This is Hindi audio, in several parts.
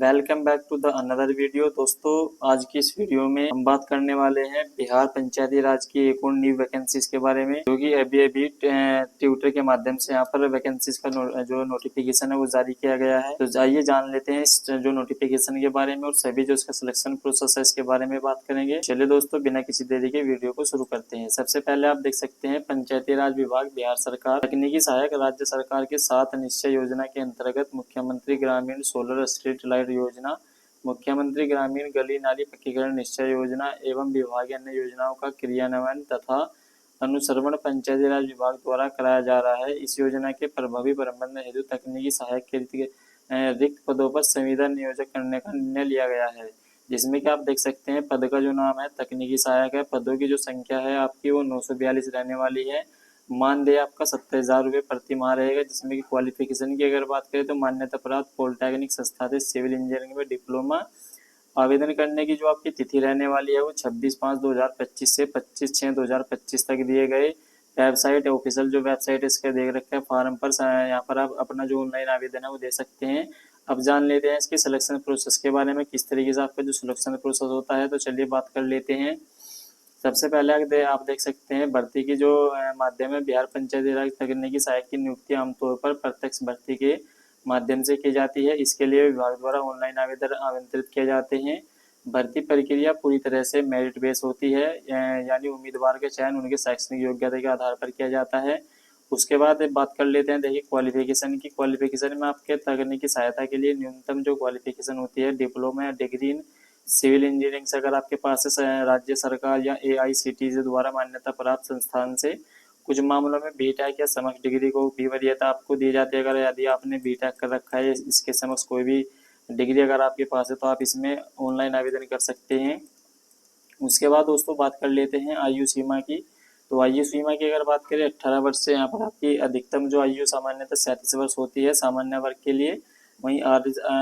Welcome back to the another video. दोस्तों, आज की इस वीडियो में हम बात करने वाले हैं बिहार पंचायती राज की एक और न्यू वैकेंसीज के बारे में, जो कि अभी ट्विटर के माध्यम से यहाँ पर वैकेंसीज का जो नोटिफिकेशन है वो जारी किया गया है। तो आइए जान लेते हैं इस जो नोटिफिकेशन के बारे में और सभी जो इसका सिलेक्शन प्रोसेस है इसके बारे में बात करेंगे। चलिए दोस्तों, बिना किसी देरी के वीडियो को शुरू करते हैं। सबसे पहले आप देख सकते हैं पंचायती राज विभाग बिहार सरकार तकनीकी सहायक राज्य सरकार के 7 निश्चय योजना के अंतर्गत मुख्यमंत्री ग्रामीण सोलर स्ट्रीट लाइट योजना, मुख्यमंत्री ग्रामीण गली नाली पक्कीकरण निश्चय योजना एवं विभागीय अन्य योजनाओं का क्रियान्वयन तथा अनुश्रवण पंचायती राज विभाग द्वारा कराया जा रहा है। इस योजना के प्रभावी प्रबंधन हेतु तकनीकी सहायक के रिक्त पदों पर संविदा नियोजक करने का निर्णय लिया गया है, जिसमें कि आप देख सकते हैं पद का जो नाम है तकनीकी सहायक है। पदों की जो संख्या है आपकी वो 942 रहने वाली है। मानदेय आपका 70,000 रुपये प्रति माह रहेगा, जिसमें कि क्वालिफिकेशन की अगर बात करें तो मान्यता प्राप्त पॉलिटेक्निक संस्था से सिविल इंजीनियरिंग में डिप्लोमा। आवेदन करने की जो आपकी तिथि रहने वाली है वो 26/5/2025 से 25/6/2025 तक दिए गए। वेबसाइट ऑफिशियल जो वेबसाइट इसके देख रखे हैं फॉर्म पर, यहाँ पर आप अपना जो ऑनलाइन आवेदन है वो दे सकते हैं। अब जान लेते हैं इसके सिलेक्शन प्रोसेस के बारे में, किस तरीके से आपका जो सिलेक्शन प्रोसेस होता है। तो चलिए बात कर लेते हैं। सबसे पहले आप देख सकते हैं भर्ती की जो माध्यम है बिहार पंचायती राज तकनीकी सहायक की नियुक्ति आमतौर पर प्रत्यक्ष भर्ती के माध्यम से की जाती है। इसके लिए विभाग द्वारा ऑनलाइन आवेदन आमंत्रित किए जाते हैं। भर्ती प्रक्रिया पूरी तरह से मेरिट बेस होती है, यानी उम्मीदवार के चयन उनके शैक्षणिक योग्यता के आधार पर किया जाता है। उसके बाद बात कर लेते हैं देखिए क्वालिफिकेशन की। क्वालिफिकेशन में आपके तकनीकी सहायता के लिए न्यूनतम जो क्वालिफिकेशन होती है डिप्लोमा या डिग्री इन सिविल इंजीनियरिंग से अगर आपके पास है राज्य सरकार या AICTE द्वारा मान्यता प्राप्त संस्थान से। कुछ मामलों में बीटेक या समक्ष डिग्री को भी वरीयता आपको दी जाती है। अगर यदि आपने बीटेक कर रखा है, इसके समक्ष कोई भी डिग्री अगर आपके पास है तो आप इसमें ऑनलाइन आवेदन कर सकते हैं। उसके बाद दोस्तों बात कर लेते हैं आयु सीमा की। तो आयु सीमा की अगर बात करें 18 वर्ष से यहाँ पर आपकी अधिकतम जो आयु सामान्यतः 37 वर्ष होती है सामान्य वर्ग के लिए। वहीं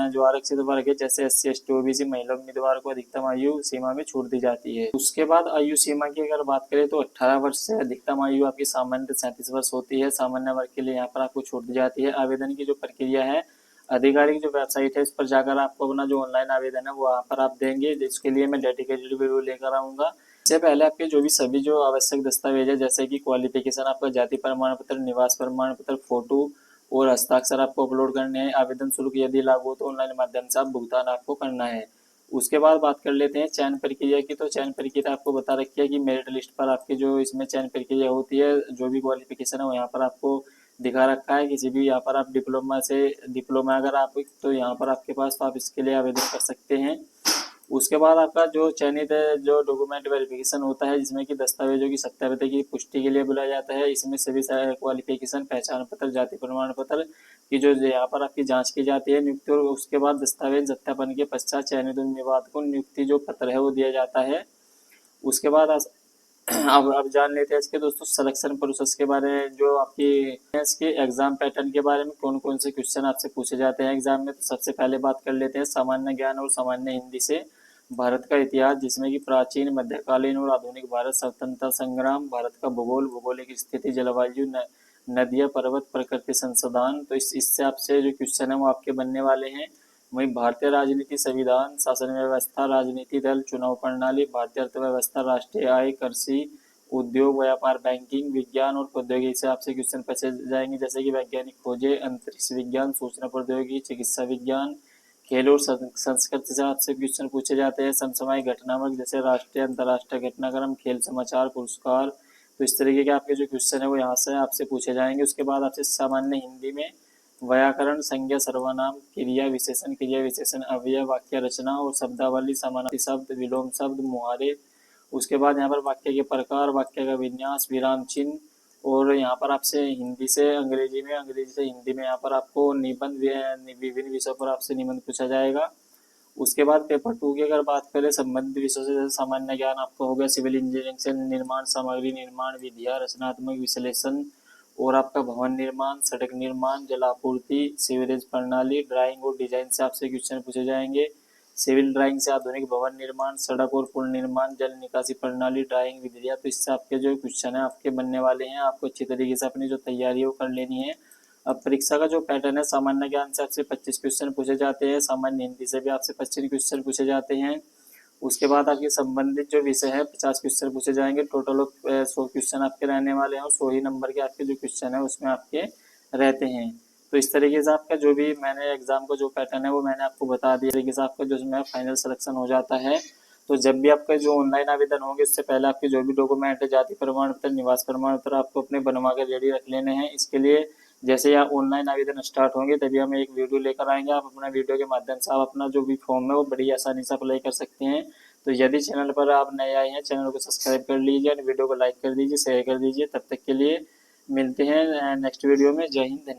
जो आरक्षित वर्ग है जैसे SC ST OBC महिला उम्मीदवार को अधिकतम आयु सीमा में छूट दी जाती है। उसके बाद आयु सीमा की अगर बात करें तो 18 वर्ष से अधिकतम आयु आपकी सामान्य 37 वर्ष होती है सामान्य वर्ग के लिए, यहाँ पर आपको छूट दी जाती है। आवेदन की जो प्रक्रिया है आधिकारिक जो वेबसाइट है इस पर जाकर आपको अपना जो ऑनलाइन आवेदन है वो वहाँ पर आप देंगे, जिसके लिए मैं डेडिकेटेड वीडियो लेकर आऊँगा। इससे पहले आपके जो भी सभी जो आवश्यक दस्तावेज है जैसे कि क्वालिफिकेशन, आपका जाति प्रमाण पत्र, निवास प्रमाण पत्र, फोटो और हस्ताक्षर आपको अपलोड करने हैं। आवेदन शुल्क यदि लागू हो तो ऑनलाइन माध्यम से आप भुगतान आपको करना है। उसके बाद बात कर लेते हैं चयन प्रक्रिया की। तो चयन प्रक्रिया आपको बता रखी है कि मेरिट लिस्ट पर आपके जो इसमें चयन प्रक्रिया होती है, जो भी क्वालिफिकेशन है वो यहाँ पर आपको दिखा रखा है। किसी भी यहाँ पर आप डिप्लोमा अगर आप तो यहाँ पर आपके पास तो आप इसके लिए आवेदन कर सकते हैं। उसके बाद आपका जो चयनित जो डॉक्यूमेंट वेरिफिकेशन होता है जिसमें कि दस्तावेजों की सत्यापन की पुष्टि के लिए बुलाया जाता है। इसमें सभी क्वालिफिकेशन, पहचान पत्र, जाति प्रमाण पत्र की जो यहाँ पर आपकी जांच की जाती है नियुक्ति, और उसके बाद दस्तावेज सत्यापन के पश्चात चयनित उम्मीदवार को नियुक्ति जो पत्र है वो दिया जाता है। उसके बाद अब जान लेते हैं इसके दोस्तों सिलेक्शन प्रोसेस के बारे में, जो आपकी इसके एग्जाम पैटर्न के बारे में कौन कौन से क्वेश्चन आपसे पूछे जाते हैं एग्जाम में। तो सबसे पहले बात कर लेते हैं सामान्य ज्ञान और सामान्य हिंदी से भारत का इतिहास, जिसमें कि प्राचीन, मध्यकालीन और आधुनिक भारत, स्वतंत्रता संग्राम, भारत का भूगोल, भौगोलिक स्थिति, जलवायु, नदियाँ, पर्वत, प्रकृति संसाधन। तो इससे आपसे जो क्वेश्चन है वो आपके बनने वाले हैं। वहीं भारतीय राजनीति, संविधान, शासन व्यवस्था, राजनीति दल, चुनाव प्रणाली, भारतीय अर्थव्यवस्था, राष्ट्रीय आय, कृषि, उद्योग, व्यापार, बैंकिंग, विज्ञान और प्रौद्योगिकी से आपसे क्वेश्चन पूछे जाएंगे, जैसे कि वैज्ञानिक खोजें, अंतरिक्ष विज्ञान, सूचना प्रौद्योगिकी, चिकित्सा विज्ञान, खेल और संस्कृति से आपसे क्वेश्चन पूछे जाते हैं। समसामयिक घटनाक्रम जैसे राष्ट्रीय अंतर्राष्ट्रीय घटनाक्रम, खेल समाचार, पुरस्कार। तो इस तरीके के आपके जो क्वेश्चन है वो यहाँ से आपसे पूछे जाएंगे। उसके बाद आपसे सामान्य हिंदी में व्याकरण, संज्ञा, सर्वनाम, क्रिया विशेषण, अवयव, वाक्य रचना और शब्दावली, समानार्थी शब्द, विलोम शब्द, मुहारे। उसके बाद यहाँ पर वाक्य के प्रकार, वाक्य का विन्यास, विराम चिन्ह, और यहाँ पर आपसे हिंदी से अंग्रेजी में, अंग्रेजी से हिंदी में यहाँ पर आपको निबंध, विभिन्न विषयों पर आपसे निबंध पूछा जाएगा। उसके बाद पेपर 2 की अगर बात करें संबंधित विषयों से, जैसे सामान्य ज्ञान आपका हो गया सिविल इंजीनियरिंग से निर्माण सामग्री निर्माण, विधिया, रचनात्मक विश्लेषण और आपका भवन निर्माण, सड़क निर्माण, जल आपूर्ति, सीवरेज प्रणाली, ड्राइंग और डिजाइन से आपसे क्वेश्चन पूछे जाएंगे। सिविल ड्राइंग से आधुनिक भवन निर्माण, सड़क और पुल निर्माण, जल निकासी प्रणाली, ड्राइंग, विधिया। तो इससे आपके जो क्वेश्चन है आपके बनने वाले हैं। आपको अच्छी तरीके से अपनी जो तैयारी है वो कर लेनी है। अब परीक्षा का जो पैटर्न है, सामान्य ज्ञान से आपसे 25 क्वेश्चन पूछे जाते हैं, सामान्य हिंदी से भी आपसे 25 क्वेश्चन पूछे जाते हैं। उसके बाद आपके संबंधित जो विषय है 50 क्वेश्चन पूछे जाएंगे। टोटल 100 क्वेश्चन आपके रहने वाले हैं और 100 ही नंबर के आपके जो क्वेश्चन है उसमें आपके रहते हैं। तो इस तरीके से आपका जो भी मैंने एग्जाम का जो पैटर्न है वो मैंने आपको बता दिया, तरीके से आपका जो इसमें फाइनल सिलेक्शन हो जाता है। तो जब भी आपका जो ऑनलाइन आवेदन होंगे उससे पहले आपके जो भी डॉक्यूमेंट है, जाति प्रमाण पत्र, निवास प्रमाण पत्र, आपको अपने बनवा कर रेडी रख लेने हैं। इसके लिए जैसे आप ऑनलाइन आवेदन स्टार्ट होंगे तभी हम एक वीडियो लेकर आएंगे। आप अपना वीडियो के माध्यम से आप अपना जो भी फॉर्म है वो बड़ी आसानी से अप्लाई कर सकते हैं। तो यदि चैनल पर आप नए आए हैं, चैनल को सब्सक्राइब कर लीजिए और वीडियो को लाइक कर दीजिए, शेयर कर दीजिए। तब तक के लिए मिलते हैं नेक्स्ट वीडियो में। जय हिंद, धन्यवाद।